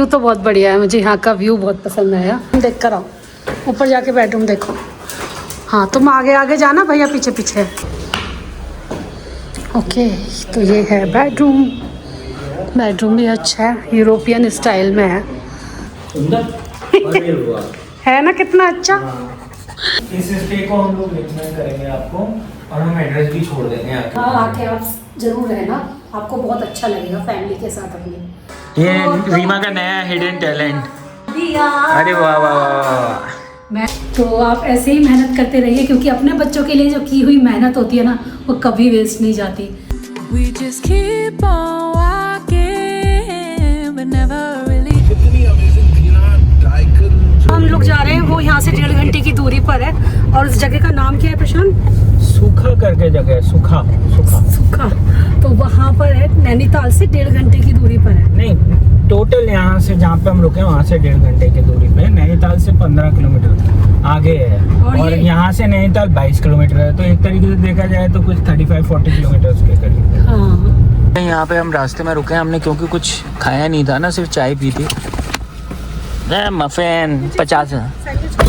View तो बहुत बढ़िया है, मुझे यहाँ का व्यू बहुत पसंद आया। देख कर आओ, ऊपर जाके बेडरूम देखो। हाँ तुम आगे आगे जाना, भैया पीछे पीछे। ओके तो ये है बेडरूम। बेडरूम भी अच्छा है, यूरोपियन स्टाइल में है। है ना कितना अच्छा। इस स्टे को हम लोग रिकमेंड करेंगे आपको, और हम एड्रेस भी छोड़ देंगे आके। हाँ आके आप जरूर रहना, आपको बहुत अच्छा लगेगा फैमिली के साथ अपनी। ये रीमा का नया हिडन टैलेंट। अरे वाह वाह वाह। मैं तो आप ऐसे ही मेहनत करते रहिए, क्योंकि अपने बच्चों के लिए जो की हुई मेहनत होती है ना, वो कभी वेस्ट नहीं जाती। We just keep on walking, but never really. हम लोग जा रहे हैं, वो यहाँ से 1.5 घंटे की दूरी पर है। और उस जगह का नाम क्या है प्रशांत? सूखा करके जगह है, सूखा सूखा सूखा। तो वहाँ पर है, नैनीताल से 1.5 घंटे की दूरी पर है। नहीं, टोटल यहाँ से जहाँ पे हम रुके वहाँ से 1.5 घंटे की दूरी पे, नैनीताल से 15 किलोमीटर आगे है। और यहाँ से नैनीताल 22 किलोमीटर है, तो एक तरीके से देखा जाए तो कुछ 35-40 किलोमीटर के करीब। हाँ यहाँ पे हम रास्ते में रुके हमने, क्योंकि कुछ खाया नहीं था ना, सिर्फ चाय पी थी। मफिन 50।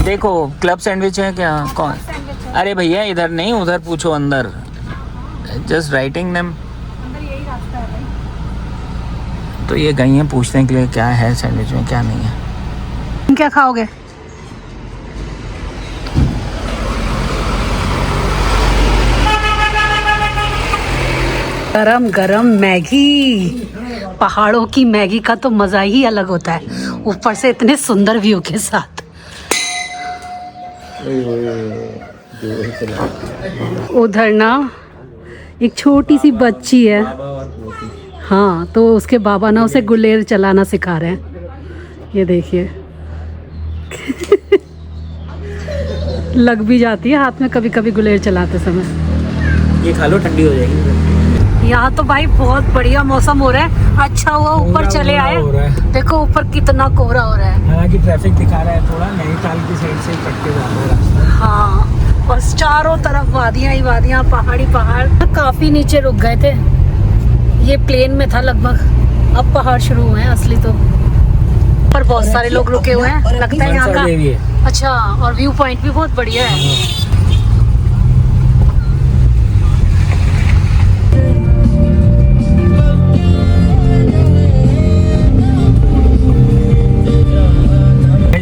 देखो क्लब सैंडविच है क्या? कौन? अरे भैया इधर नहीं, उधर पूछो अंदर। Just writing name. तो ये गई हैं पूछने के लिए क्या है सैंडविच में, क्या नहीं है। तुम क्या खाओगे? गरम गरम मैगी। पहाड़ों की मैगी का तो मज़ा ही अलग होता है, ऊपर से इतने सुंदर व्यू के साथ। उधर ना एक छोटी सी बच्ची है। हाँ तो उसके बाबा ना उसे गुलेर चलाना सिखा रहे हैं। ये देखिए लग भी जाती है हाथ में कभी कभी गुलेर चलाते समय। ये खा लो, ठंडी हो जाएगी। यहाँ तो भाई बहुत बढ़िया मौसम हो रहा है। अच्छा हुआ ऊपर चले आए, देखो ऊपर कितना कोहरा हो रहा है। हालांकि ट्रैफिक दिखा रहा है थोड़ा, नैनीताल की साइड से कट के जा रहा है रास्ता। हाँ बस चारों तरफ वादियाँ ही वादियाँ, पहाड़ी पहाड़। काफी नीचे रुक गए थे, ये प्लेन में था लगभग, अब पहाड़ शुरू हुए हैं असली। तो पर बहुत सारे लोग रुके हुए हैं, लगता है यहाँ का। अच्छा, और व्यू पॉइंट भी बहुत बढ़िया है।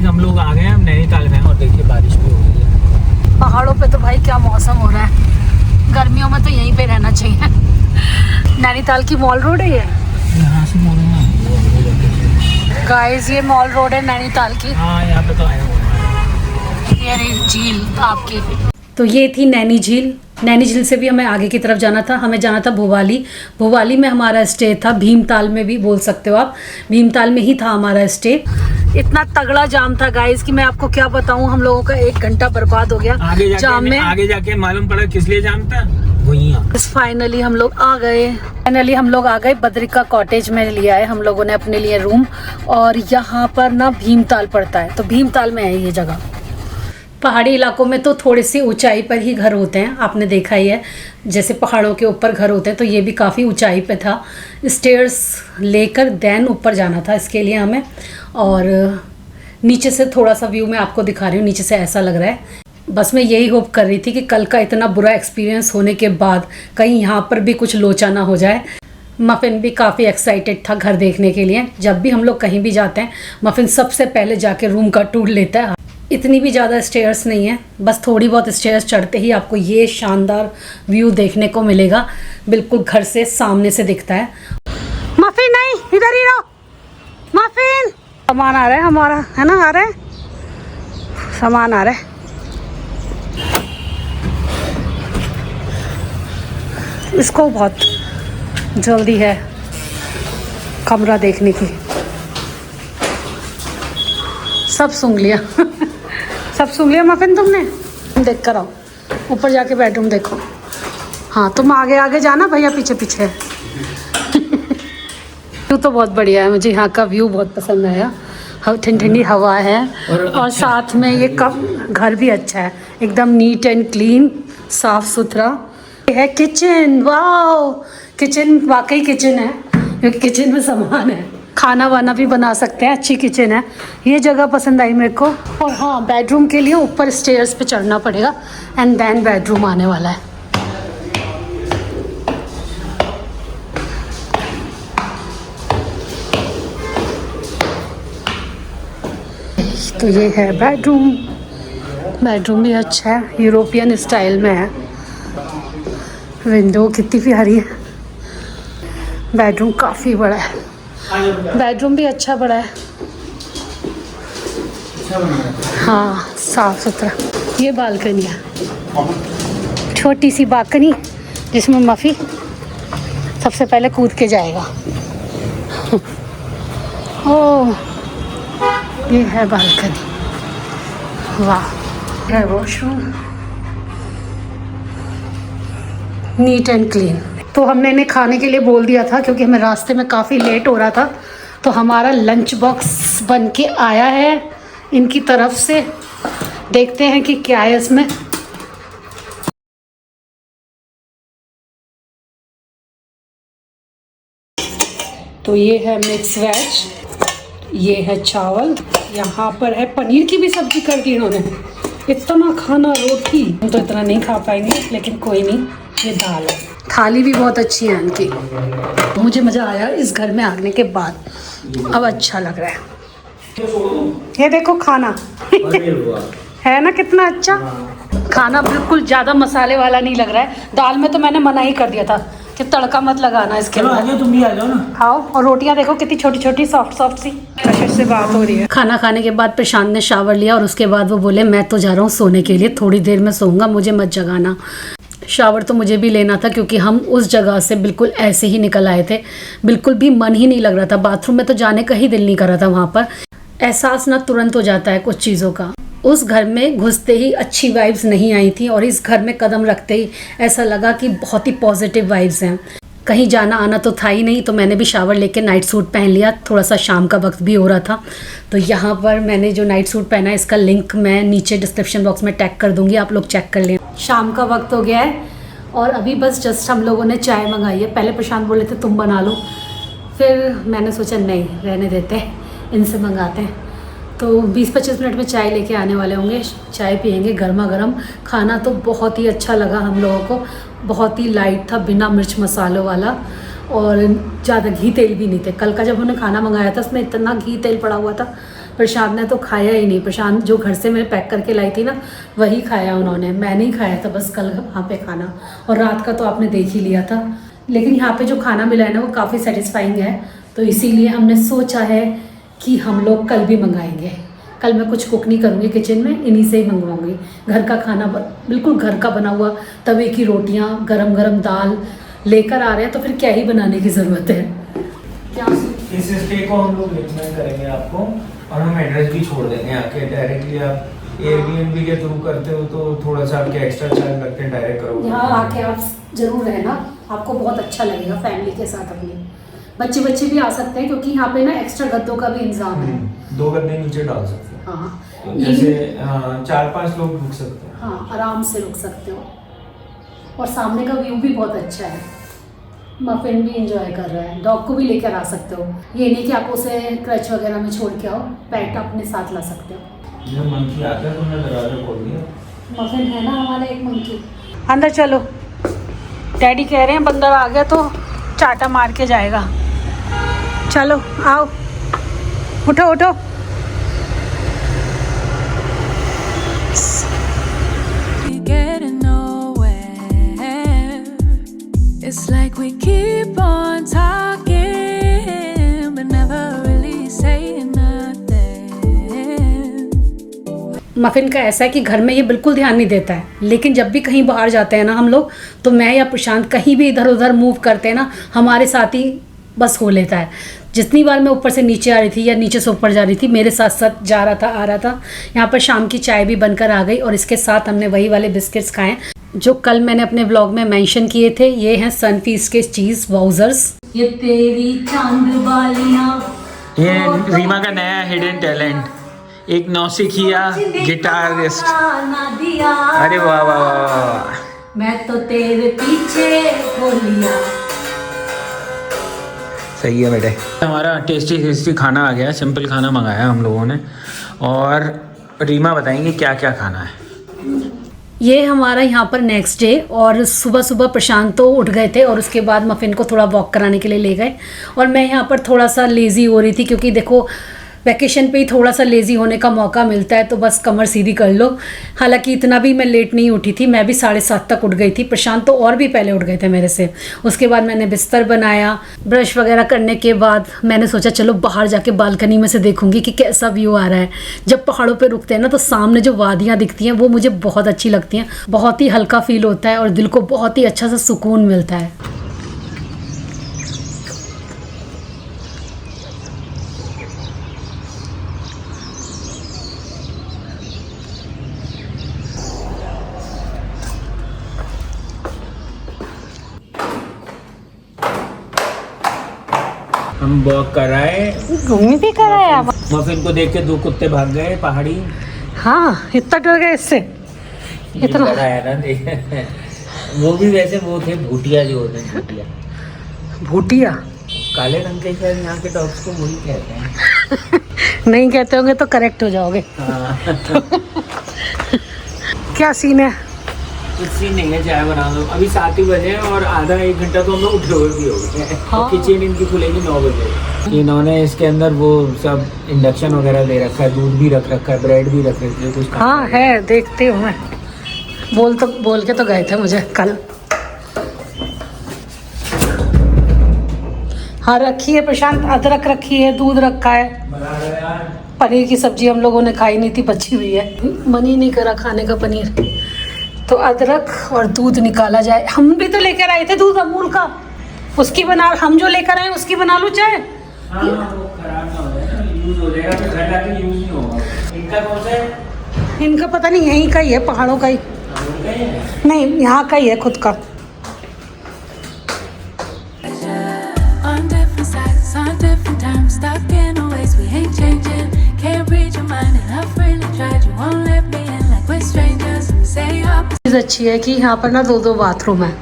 हम लोग आ गए हैं, हम नैनीताल गए और देखिए बारिश भी हो रही है। पहाड़ों पे तो भाई क्या मौसम हो रहा है, गर्मियों में तो यहीं पे रहना चाहिए। नैनीताल की मॉल रोड है ये। यहाँ से मॉल है गाइस, ये मॉल रोड है नैनीताल की। हाँ यहाँ पे तो आया हुआ। ये रही झील आपकी। तो ये थी नैनी झील। नैनी झील से भी हमें आगे की तरफ जाना था, हमें जाना था भोपाली। भोपाली में हमारा स्टे था, भीमताल में भी बोल सकते हो आप, भीमताल में ही था हमारा स्टे। इतना तगड़ा जाम था गाइस कि मैं आपको क्या बताऊं, हम लोगों का 1 घंटा बर्बाद हो गया जाम में। आगे जाके मालूम पड़ा किस लिए जाम था। फाइनली हम लोग आ गए, बद्रिका कॉटेज में लिया है हम लोगों ने अपने लिए रूम। और यहाँ पर ना भीमताल पड़ता है, तो भीमताल में है ये जगह। पहाड़ी इलाकों में तो थोड़ी सी ऊंचाई पर ही घर होते हैं, आपने देखा ही है, जैसे पहाड़ों के ऊपर घर होते हैं, तो ये भी काफ़ी ऊंचाई पे था। स्टेयर्स लेकर देन ऊपर जाना था इसके लिए हमें। और नीचे से थोड़ा सा व्यू मैं आपको दिखा रही हूँ, नीचे से ऐसा लग रहा है। बस मैं यही होप कर रही थी कि कल का इतना बुरा एक्सपीरियंस होने के बाद कहीं यहाँ पर भी कुछ लोचा ना हो जाए। मफिन भी काफ़ी एक्साइटेड था घर देखने के लिए। जब भी हम लोग कहीं भी जाते हैं, मफिन सबसे पहले जाके रूम का टूर लेता है। इतनी भी ज़्यादा स्टेयर्स नहीं है, बस थोड़ी बहुत स्टेयर्स चढ़ते ही आपको ये शानदार व्यू देखने को मिलेगा, बिल्कुल घर से सामने से दिखता है। मफिन नहीं, इधर ही रहो। मफिन, सामान आ रहा है हमारा, है ना, आ रहा है सामान आ रहा है। इसको बहुत जल्दी है कमरा देखने की। सब सूंघ लिया सब सूंघ लिया मफिन तुमने। देख कर आओ, ऊपर जाके बेडरूम देखो। हाँ तुम आगे आगे जाना, भैया पीछे पीछे। व्यू तो बहुत बढ़िया है, मुझे यहाँ का व्यू बहुत पसंद आया। ठंडी ठंडी हवा है, और साथ में ये घर भी अच्छा है, एकदम नीट एंड क्लीन, साफ सुथरा है। किचन, वाओ, किचन वाकई किचन है, क्योंकि किचन में सामान है, खाना वाना भी बना सकते हैं, अच्छी किचन है। ये जगह पसंद आई मेरे को। और हाँ, बेडरूम के लिए ऊपर स्टेयर्स पे चढ़ना पड़ेगा एंड देन बेडरूम आने वाला है। तो ये है बेडरूम। बेडरूम भी अच्छा है, यूरोपियन स्टाइल में है। विंडो कितनी प्यारी है। बेडरूम काफ़ी बड़ा है। बेडरूम भी अच्छा बड़ा है। हाँ, साफ सुथरा। ये बालकनी है, छोटी सी बालकनी जिसमें मफ़ी सबसे पहले कूद के जाएगा। ओह, ये है बालकनी। वाह, है वॉशरूम, नीट एंड क्लीन। तो हमने इन्हें खाने के लिए बोल दिया था क्योंकि हमें रास्ते में काफ़ी लेट हो रहा था। तो हमारा लंच बॉक्स बन के आया है इनकी तरफ से। देखते हैं कि क्या है इसमें। तो ये है मिक्स वेज, ये है चावल, यहाँ पर है पनीर की भी सब्जी कर दी इन्होंने। इतना खाना, रोटी हम तो इतना नहीं खा पाएंगे, लेकिन कोई नहीं। ये दाल है। थाली भी बहुत अच्छी है इनकी। मुझे मज़ा आया इस घर में आने के बाद। अब अच्छा लग रहा है। ये देखो खाना है ना कितना अच्छा। खाना बिल्कुल ज़्यादा मसाले वाला नहीं लग रहा है। दाल में तो मैंने मना ही कर दिया था कि तड़का मत लगाना इसके अंदर। तुम भी आ जाओ ना। खाओ। और रोटियां देखो कितनी छोटी छोटी सॉफ्ट सॉफ्ट सी। प्रेशर से बात हो रही है। खाना खाने के बाद प्रशांत ने शावर लिया और उसके बाद वो बोले मैं तो जा रहा हूँ सोने के लिए, थोड़ी देर में सोऊंगा, मुझे मत जगाना। शावर तो मुझे भी लेना था क्योंकि हम उस जगह से बिल्कुल ऐसे ही निकल आए थे। बिल्कुल भी मन ही नहीं लग रहा था। बाथरूम में तो जाने का ही दिल नहीं कर रहा था। वहाँ पर एहसास ना तुरंत हो जाता है कुछ चीज़ों का। उस घर में घुसते ही अच्छी वाइब्स नहीं आई थी और इस घर में कदम रखते ही ऐसा लगा कि बहुत ही पॉजिटिव वाइब्स हैं। कहीं जाना आना तो था ही नहीं, तो मैंने भी शावर लेके नाइट सूट पहन लिया। थोड़ा सा शाम का वक्त भी हो रहा था। तो यहाँ पर मैंने जो नाइट सूट पहना है इसका लिंक मैं नीचे डिस्क्रिप्शन बॉक्स में टैग कर दूँगी, आप लोग चेक कर लें। शाम का वक्त हो गया है और अभी बस जस्ट हम लोगों ने चाय मंगाई है। पहले प्रशांत बोले थे तुम बना लो, फिर मैंने सोचा नहीं रहने देते हैं, इनसे मंगाते हैं। तो 20-25 मिनट में चाय लेके आने वाले होंगे। चाय पियेंगे गर्मा गर्म। खाना तो बहुत ही अच्छा लगा हम लोगों को। बहुत ही लाइट था, बिना मिर्च मसालों वाला, और ज़्यादा घी तेल भी नहीं थे। कल का जब उन्होंने खाना मंगाया था उसमें इतना घी तेल पड़ा हुआ था, प्रशांत ने तो खाया ही नहीं। प्रशांत जो घर से मैं पैक करके लाई थी ना वही खाया उन्होंने, मैं नहीं खाया था बस कल वहाँ पे खाना। और रात का तो आपने देख ही लिया था। लेकिन यहाँ पे जो खाना मिला है ना वो काफ़ी सेटिस्फाइंग है। तो इसीलिए हमने सोचा है कि हम लोग कल भी मंगाएंगे। कल मैं कुछ कुक नहीं करूँगी किचन में, इन्हीं से ही मंगवाऊँगी। घर का खाना बिल्कुल घर का बना हुआ, तवे की रोटियाँ, गरम गरम दाल लेकर आ रहे हैं तो फिर क्या ही बनाने की ज़रूरत है। क्या इस स्टे को हम लोग रिकमेंड करेंगे आपको, और हम एड्रेस भी छोड़ देंगे आके। डायरेक्टली आप एयरबीएनबी के थ्रू करते हो तो थोड़ा सा आपके एक्स्ट्रा चार्ज लगते हैं। डायरेक्ट करोगे यहाँ आके आप जरूर रहना, आपको बहुत अच्छा लगेगा फैमिली के साथ। अपने बच्चे भी आ सकते हैं क्योंकि यहाँ पे ना एक्स्ट्रा गद्दों का भी इंतजाम है। 2 गद्दे नीचे डाल सकते हैं। हाँ, तो जैसे 4-5 लोग रुक सकते हैं। हाँ, आराम से रुक सकते हो। और सामने का व्यू भी बहुत अच्छा है। मफिन भी एंजॉय कर रहा है। डॉग को भी लेकर आ सकते हो। ये नहीं कि आप उसे क्रच वगैरह में छोड़ के आओ, पेट अपने साथ ला सकते हो। जो मंकी आता है तो मैं दरवाजा खोल दिया। मफिन है ना हमारा एक मंकी। अंदर चलो, डैडी कह रहे हैं बंदर आ गया तो चाटा मार के जाएगा। चलो आओ, उठो उठो। Getting nowhere. It's like we keep on talking, but never really saying nothing. Muffin का ऐसा है कि घर में ये बिल्कुल ध्यान नहीं देता है, लेकिन जब भी कहीं बाहर जाते हैं ना हम लोग, तो मैं या प्रशांत कहीं भी इधर उधर मूव करते हैं ना, हमारे साथ ही बस हो लेता है। जितनी बार मैं ऊपर से नीचे आ रही थी या नीचे से ऊपर जा रही थी, मेरे साथ साथ जा रहा था, आ रहा था। यहाँ पर शाम की चाय भी बनकर आ गई और इसके साथ हमने वही वाले बिस्किट्स खाए जो कल मैंने अपने व्लॉग में मेंशन किए थे। ये हैं सनफीस्ट के चीज़ वाउजर्स। ये तेरी चांद वालियां, ये रीमा का नया हिडन टैलेंट, एक नौसिखिया गिटारिस्ट। अरे वाह वाह वाह, मैं तो तेरे पीछे बोलिया। सही है बेटे। हमारा टेस्टी खाना आ गया, सिंपल खाना मंगाया हम लोगों ने। और रीमा बताएंगे क्या क्या खाना है। ये हमारा यहाँ पर नेक्स्ट डे, और सुबह सुबह प्रशांत तो उठ गए थे और उसके बाद मफिन को थोड़ा वॉक कराने के लिए ले गए। और मैं यहाँ पर थोड़ा सा लेज़ी हो रही थी, क्योंकि देखो वैकेशन पे ही थोड़ा सा लेज़ी होने का मौका मिलता है, तो बस कमर सीधी कर लो। हालांकि इतना भी मैं लेट नहीं उठी थी, मैं भी 7:30 तक उठ गई थी। प्रशांत तो और भी पहले उठ गए थे मेरे से। उसके बाद मैंने बिस्तर बनाया, ब्रश वगैरह करने के बाद मैंने सोचा चलो बाहर जाके बालकनी में से देखूंगी कि कैसा व्यू आ रहा है। जब पहाड़ों पे रुकते हैं ना, तो सामने जो वादियाँ दिखती हैं वो मुझे बहुत अच्छी लगती हैं। बहुत ही हल्का फील होता है और दिल को बहुत ही अच्छा सा सुकून मिलता है। हम वॉक कर रहे, घूमी भी कर रहे हैं। मफिन को देख के 2 कुत्ते भाग गए पहाड़ी। हाँ, इतना डर गए इससे। इतना है ना, देख वो भी वैसे वो थे भूटिया जो होते हैं, भूटिया भूटिया काले रंग के, शायद यहाँ के डॉग्स को वही कहते हैं। नहीं कहते होंगे तो करेक्ट हो जाओगे। हाँ। क्या सीन है? कुछ सीन नहीं है, चाय बना दो। अभी 7 ही बजे और आधा 1 घंटा तो हम लोग उठे हुए भी हो गए। हाँ। किचन इनकी खुलेगी 9 बजे। इन्होंने इसके अंदर वो सब इंडक्शन वगैरह दे रखा है, दूध भी रख रखा है, ब्रेड भी रख रखी है, कुछ हाँ है, देखती हूँ मैं। बोल के तो गए थे मुझे कल। हाँ रखी है प्रशांत, अदरक रखी है, दूध रखा है। पनीर की सब्जी हम लोगों ने खाई नहीं थी, बची हुई है। मन ही नहीं करा खाने का पनीर, तो अदरक और दूध निकाला जाए। हम भी तो लेकर आए थे दूध अमूल का, उसकी बना, हम जो लेकर आए उसकी बना लूँ चाय। हाँ, वो खराब ना हो जाए ना, यूज हो जाएगा, तो घर जाके यूज नहीं होगा। इनका कौन सा है? इनका पता नहीं, यहीं का ही है, पहाड़ों का ही। नहीं, यहाँ का ही है खुद का। On different sides, on different times, stuck in a ways we ain't changing. Can't read your mind and I've really tried. You won't let me in like we're strangers. Say up. चीज़ अच्छी है कि यहाँ पर ना 2 bathroom है,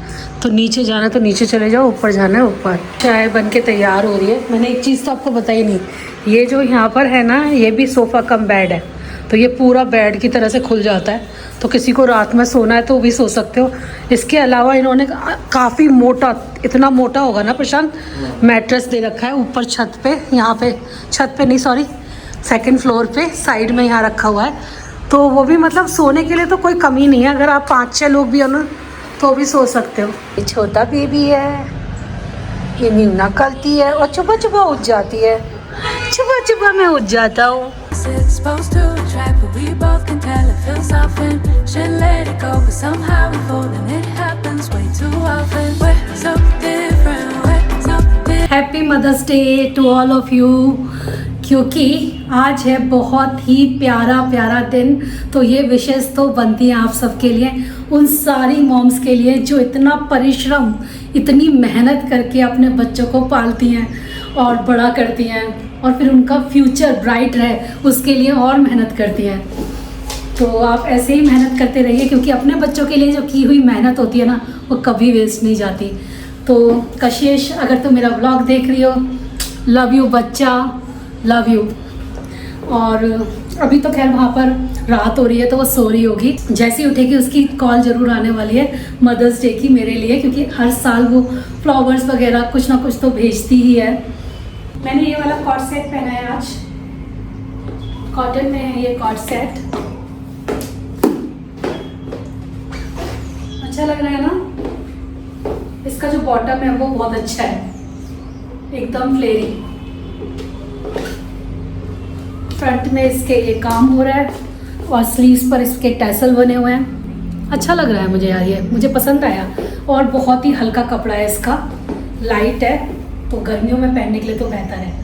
तो नीचे जाना है तो नीचे चले जाओ, ऊपर जाना है ऊपर। चाय बन के तैयार हो रही है। मैंने एक चीज़ तो आपको बताई नहीं, ये जो यहाँ पर है ना, ये भी सोफ़ा कम बेड है, तो ये पूरा बेड की तरह से खुल जाता है, तो किसी को रात में सोना है तो वो भी सो सकते हो। इसके अलावा इन्होंने काफ़ी मोटा, इतना मोटा होगा ना प्रशांत, मैट्रेस दे रखा है ऊपर छत पे। यहाँ पे छत पे नहीं, सॉरी, 2nd फ्लोर पे साइड में यहाँ रखा हुआ है, तो वो भी मतलब सोने के लिए तो कोई कमी नहीं है। अगर आप 5-6 लोग भी हो ना तो भी सो सकते हो। ये छोटा बेबी है, ये मीना करती है और चुपा चुपा उठ जाती है। चुपा चुपा मैं उठ जाता हूँ। It's supposed to attract, but we both can tell it feels off and should let it go, but somehow we fold and it happens way too often. We're so different, we're so different. Happy mother's day to all of you. क्योंकि आज है बहुत ही प्यारा दिन, तो ये विशेष तो बनती हैं आप सबके लिए, उन सारी मॉम्स के लिए जो इतना परिश्रम, इतनी मेहनत करके अपने बच्चों को पालती हैं और बड़ा करती हैं, और फिर उनका फ्यूचर ब्राइट रहे उसके लिए और मेहनत करती हैं। तो आप ऐसे ही मेहनत करते रहिए, क्योंकि अपने बच्चों के लिए जो की हुई मेहनत होती है ना, वो कभी वेस्ट नहीं जाती। तो कशिश, अगर तुम मेरा व्लॉग देख रही हो, लव यू बच्चा, लव यू। और अभी तो खैर वहाँ पर रात हो रही है तो वो सो रही होगी, जैसे ही उठेगी उसकी कॉल ज़रूर आने वाली है मदर्स डे की मेरे लिए, क्योंकि हर साल वो फ्लावर्स वगैरह कुछ ना कुछ तो भेजती ही है। मैंने ये वाला कॉर्ड सेट पहना है आज, कॉटन में है ये कॉर्ड सेट, अच्छा लग रहा है ना। इसका जो बॉटम है वो बहुत अच्छा है, एकदम फ्लेरी। फ्रंट में इसके ये काम हो रहा है और स्लीव्स पर इसके टैसल बने हुए हैं। अच्छा लग रहा है मुझे यार, ये मुझे पसंद आया, और बहुत ही हल्का कपड़ा है इसका, लाइट है, तो गर्मियों में पहनने के लिए तो बेहतर है।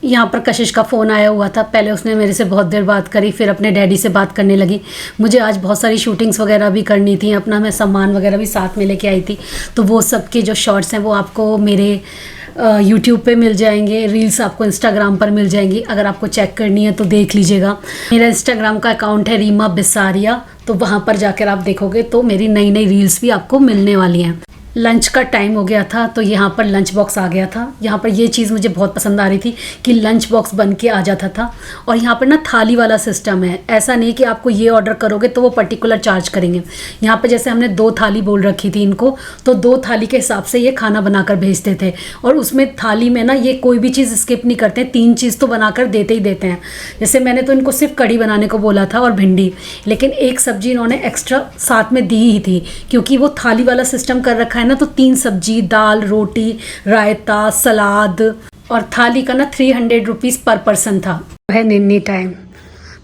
यहाँ पर कशिश का फ़ोन आया हुआ था, पहले उसने मेरे से बहुत देर बात करी, फिर अपने डैडी से बात करने लगी। मुझे आज बहुत सारी शूटिंग्स वगैरह भी करनी थी, अपना मैं सामान वगैरह भी साथ में लेके आई थी, तो वो सब के जो शॉर्ट्स हैं वो आपको मेरे यूट्यूब पे मिल जाएंगे, रील्स आपको इंस्टाग्राम पर मिल जाएंगी। अगर आपको चेक करनी है तो देख लीजिएगा। मेरा इंस्टाग्राम का अकाउंट है रीमा बिसारिया, तो वहाँ पर जाकर आप देखोगे तो मेरी नई रील्स भी आपको मिलने वाली हैं। लंच का टाइम हो गया था, तो यहाँ पर लंच बॉक्स आ गया था। यहाँ पर ये चीज़ मुझे बहुत पसंद आ रही थी कि लंच बॉक्स बन के आ जाता था। और यहाँ पर ना थाली वाला सिस्टम है, ऐसा नहीं कि आपको ये ऑर्डर करोगे तो वो पर्टिकुलर चार्ज करेंगे। यहाँ पर जैसे हमने 2 थाली बोल रखी थी इनको, तो 2 थाली के हिसाब से ये खाना बनाकर भेजते थे। और उसमें थाली में ना ये कोई भी चीज़ स्किप नहीं करते, 3 चीज़ तो बनाकर देते ही देते हैं। जैसे मैंने तो इनको सिर्फ कढ़ी बनाने को बोला था और भिंडी, लेकिन एक सब्जी इन्होंने एक्स्ट्रा साथ में दी ही थी, क्योंकि वो थाली वाला सिस्टम कर रखा है ना, तो 3 सब्जी, दाल, रोटी, रायता, सलाद, और थाली का ना 300 रुपीज़ पर पर्सन था। है निन्नी टाइम।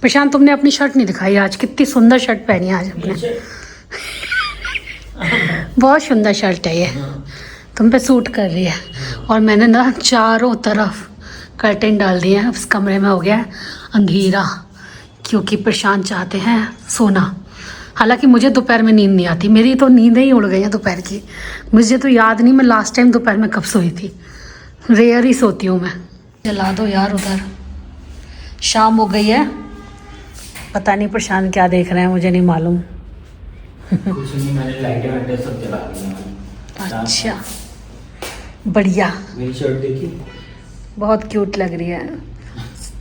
प्रशांत, तुमने अपनी शर्ट नहीं दिखाई आज, कितनी सुंदर शर्ट पहनी है आज अपने। बहुत सुंदर शर्ट है ये, तुम पे सूट कर रही है। और मैंने ना चारों तरफ कर्टेन डाल दिए हैं, उस कमरे में हो गया है अंधेरा, क्योंकि प्रशांत चाहते हैं सोना। हालांकि मुझे दोपहर में नींद नहीं आती, मेरी तो नींद ही उड़ गई है दोपहर की। मुझे तो याद नहीं मैं लास्ट टाइम दोपहर में कब सोई थी, रेयर ही सोती हूँ मैं। जला दो यार, उधर शाम हो गई है। पता नहीं प्रशांत क्या देख रहे हैं, मुझे नहीं मालूम। कुछ नहीं, मैंने लाइटें वाइटें सब जला दी हैं। अच्छा, बढ़िया। मेरी शर्ट देखी, बहुत क्यूट लग रही है।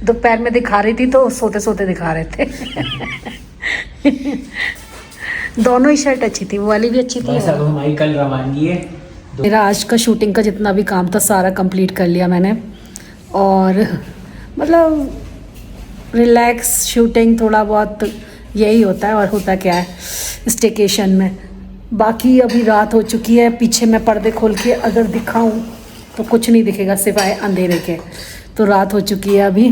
दोपहर में दिखा रही थी तो सोते सोते दिखा रहे थे। दोनों ही शर्ट अच्छी थी, वो वाली भी अच्छी थी। बस अब हमारी कल रवानगी है। मेरा आज का शूटिंग का जितना भी काम था सारा कंप्लीट कर लिया मैंने, और मतलब रिलैक्स शूटिंग थोड़ा बहुत यही होता है, और होता क्या है स्टेकेशन में। बाकी अभी रात हो चुकी है, पीछे मैं पर्दे खोल के अगर दिखाऊं तो कुछ नहीं दिखेगा सिवाय अंधेरे के। तो रात हो चुकी है अभी,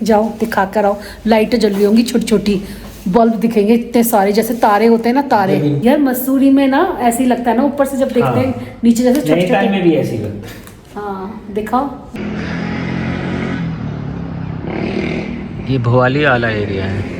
जाओ दिखा कर आओ। लाइटें जल रही होंगी, छोटी छोटी बल्ब दिखेंगे इतने सारे, जैसे तारे होते हैं ना, तारे। यार मसूरी में ना ऐसे ही लगता है ना, ऊपर से जब देखते हैं नीचे जैसे छोटे छोटे में भी ऐसे ही लगता है। हाँ दिखाओ। ये भोवाली वाला एरिया है।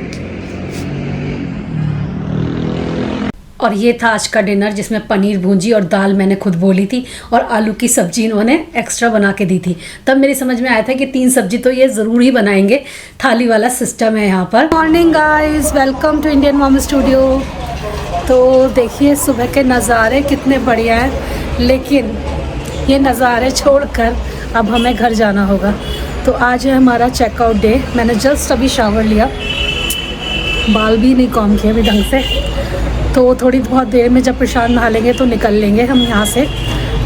और ये था आज का डिनर, जिसमें पनीर भूंजी और दाल मैंने खुद बोली थी, और आलू की सब्जी इन्होंने एक्स्ट्रा बना के दी थी। तब मेरी समझ में आया था कि 3 सब्जी तो ये ज़रूर ही बनाएंगे, थाली वाला सिस्टम है यहाँ पर। Morning guys, welcome to Indian mom studio. तो देखिए सुबह के नज़ारे कितने बढ़िया हैं, लेकिन ये नज़ारे छोड़कर अब हमें घर जाना होगा। तो आज है हमारा चेकआउट डे। मैंने जस्ट अभी शावर लिया, बाल भी नहीं कॉम किए अभी ढंग से, तो थोड़ी बहुत देर में जब प्रशांत नहा लेंगे तो निकल लेंगे हम यहाँ से,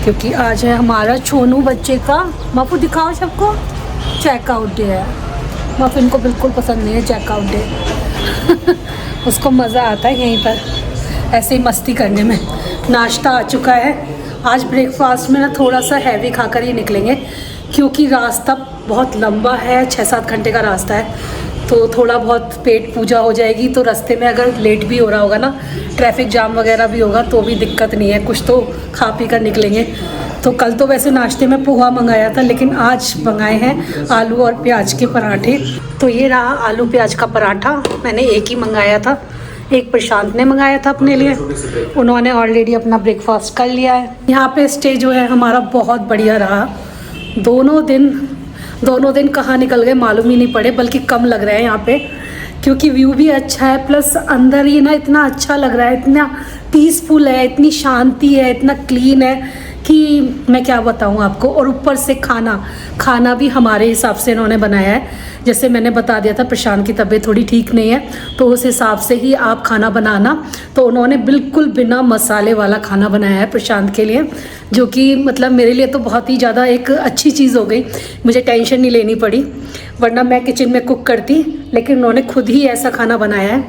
क्योंकि आज है हमारा छोनू बच्चे का, मापू दिखाओ सबको, चेकआउट डे है। माफिन को बिल्कुल पसंद नहीं है चेकआउट डे। उसको मज़ा आता है यहीं पर ऐसे ही मस्ती करने में। नाश्ता आ चुका है, आज ब्रेकफास्ट में ना थोड़ा सा हैवी खाकर ही निकलेंगे, क्योंकि रास्ता बहुत लंबा है, 6-7 घंटे का रास्ता है, तो थोड़ा बहुत पेट पूजा हो जाएगी। तो रास्ते में अगर लेट भी हो रहा होगा ना, ट्रैफिक जाम वगैरह भी होगा, तो भी दिक्कत नहीं है, कुछ तो खा पी कर निकलेंगे। तो कल तो वैसे नाश्ते में पोहा मंगाया था, लेकिन आज मंगाए हैं आलू और प्याज के पराठे। तो ये रहा आलू प्याज का पराठा, मैंने एक ही मंगाया था, एक प्रशांत ने मंगाया था अपने लिए, उन्होंने ऑलरेडी अपना ब्रेकफास्ट कर लिया है। यहाँ पे स्टे जो है हमारा बहुत बढ़िया रहा। दोनों दिन कहाँ निकल गए मालूम ही नहीं पड़े, बल्कि कम लग रहा है यहाँ पे, क्योंकि व्यू भी अच्छा है, प्लस अंदर ही ना इतना अच्छा लग रहा है, इतना पीसफुल है, इतनी शांति है, इतना क्लीन है कि मैं क्या बताऊँ आपको। और ऊपर से खाना भी हमारे हिसाब से इन्होंने बनाया है। जैसे मैंने बता दिया था प्रशांत की तबीयत थोड़ी ठीक नहीं है, तो उस हिसाब से ही आप खाना बनाना। तो उन्होंने बिल्कुल बिना मसाले वाला खाना बनाया है प्रशांत के लिए, जो कि मतलब मेरे लिए तो बहुत ही ज़्यादा एक अच्छी चीज़ हो गई, मुझे टेंशन नहीं लेनी पड़ी, वरना मैं किचन में कुक करती। लेकिन उन्होंने खुद ही ऐसा खाना बनाया है,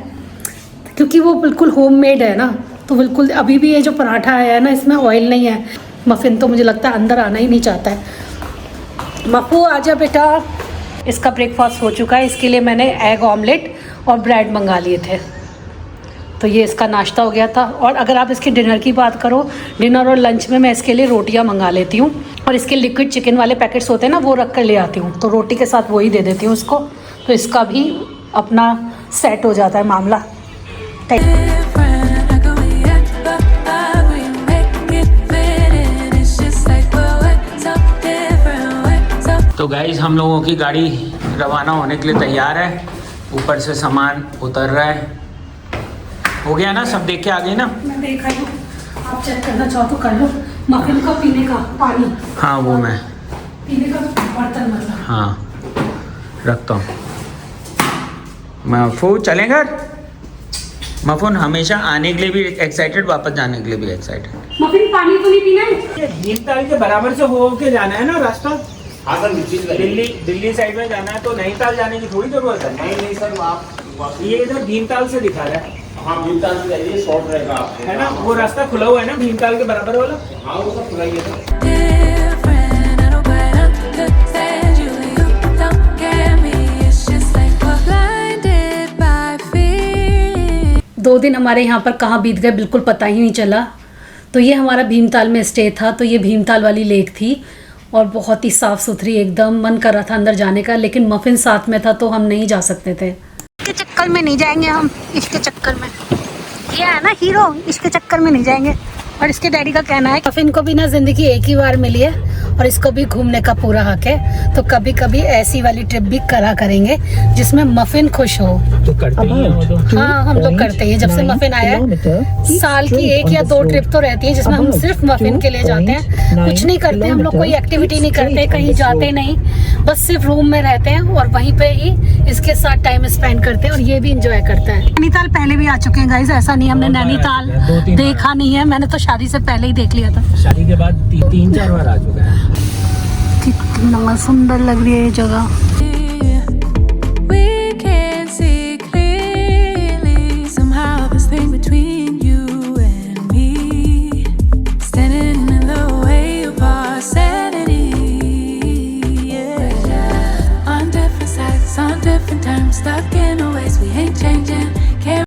क्योंकि वो बिल्कुल होममेड है ना। तो बिल्कुल अभी भी ये जो पराठा आया है ना, इसमें ऑयल नहीं है। मफ़िन तो मुझे लगता है अंदर आना ही नहीं चाहता है। मफू आजा बेटा, इसका ब्रेकफास्ट हो चुका है। इसके लिए मैंने एग ऑमलेट और ब्रेड मंगा लिए थे, तो ये इसका नाश्ता हो गया था। और अगर आप इसके डिनर की बात करो, डिनर और लंच में मैं इसके लिए रोटियां मंगा लेती हूँ, और इसके लिक्विड चिकन वाले पैकेट्स होते हैं ना, वो रख कर ले आती हूँ, तो रोटी के साथ वही दे देती हूँ उसको। तो इसका भी अपना सेट हो जाता है मामला। तो गाइस, हम लोगों की गाड़ी रवाना होने के लिए तैयार है। ऊपर से सामान उतर रहा है। हो गया ना, सब देख के आ गई ना? मैं देखा हूँ। आप चेक करना चाहो तो कर लो। मफिन का पीने का पानी, हाँ वो मैं पीने का बर्तन मतलब। हाँ रखता हूँ। मफू चलें घर। मफून हमेशा आने के लिए भी एक्साइटेड, वापस जाने के लिए भी एक्साइटेड। मफिन पानी तो नहीं पीना है? भीमताल के बराबर से हो के जाना है ना रास्ता। हाँ सर, निश्चित करिए। दिल्ली साइड में जाना है तो नैनीताल जाने की थोड़ी जरूरत है। नहीं सर, आप ये इधर भीमताल से दिखा रहा है। हाँ भीमताल से जाइए, शॉर्ट रहेगा आपको, है ना, वो रास्ता खुला हुआ है ना भीमताल के बराबर वाला। हाँ वो सब खुला ही है sir. Different, I don't quite understand you. You don't get me. It's just like we're blinded by fear. 2 दिन हमारे यहाँ पर कहाँ बीत गए बिल्कुल पता ही नहीं चला। तो ये हमारा भीमताल में स्टे था। तो ये भीमताल वाली लेक थी और बहुत ही साफ़ सुथरी, एकदम मन कर रहा था अंदर जाने का, लेकिन मफिन साथ में था तो हम नहीं जा सकते थे। इसके चक्कर में नहीं जाएंगे हम, इसके चक्कर में। ये है ना हीरो, इसके चक्कर में नहीं जाएंगे। और इसके डैडी का कहना है मफिन को भी ना ज़िंदगी एक ही बार मिली है और इसको भी घूमने का पूरा हक है, तो कभी कभी ऐसी वाली ट्रिप भी करा करेंगे जिसमें मफिन खुश हो। तो करते ही हैं वो तो। हाँ हम लोग करते हैं। जब से मफिन आया है साल की 1 या 2 ट्रिप तो रहती है जिसमें हम सिर्फ मफिन के लिए जाते हैं। कुछ नहीं करते हम लोग, कोई एक्टिविटी नहीं करते, कहीं जाते नहीं, बस सिर्फ रूम में रहते हैं और वहीं पे ही इसके साथ टाइम स्पेंड करते हैं और ये भी इंजॉय करता है। नैनीताल पहले भी आ चुके हैं गाइस, ऐसा नहीं हमने नैनीताल 2-3 देखा नहीं है, मैंने तो शादी से पहले ही देख लिया था। शादी के बाद 3-4 बार आ चुका है। कितना सुंदर लग रही है ये जगह।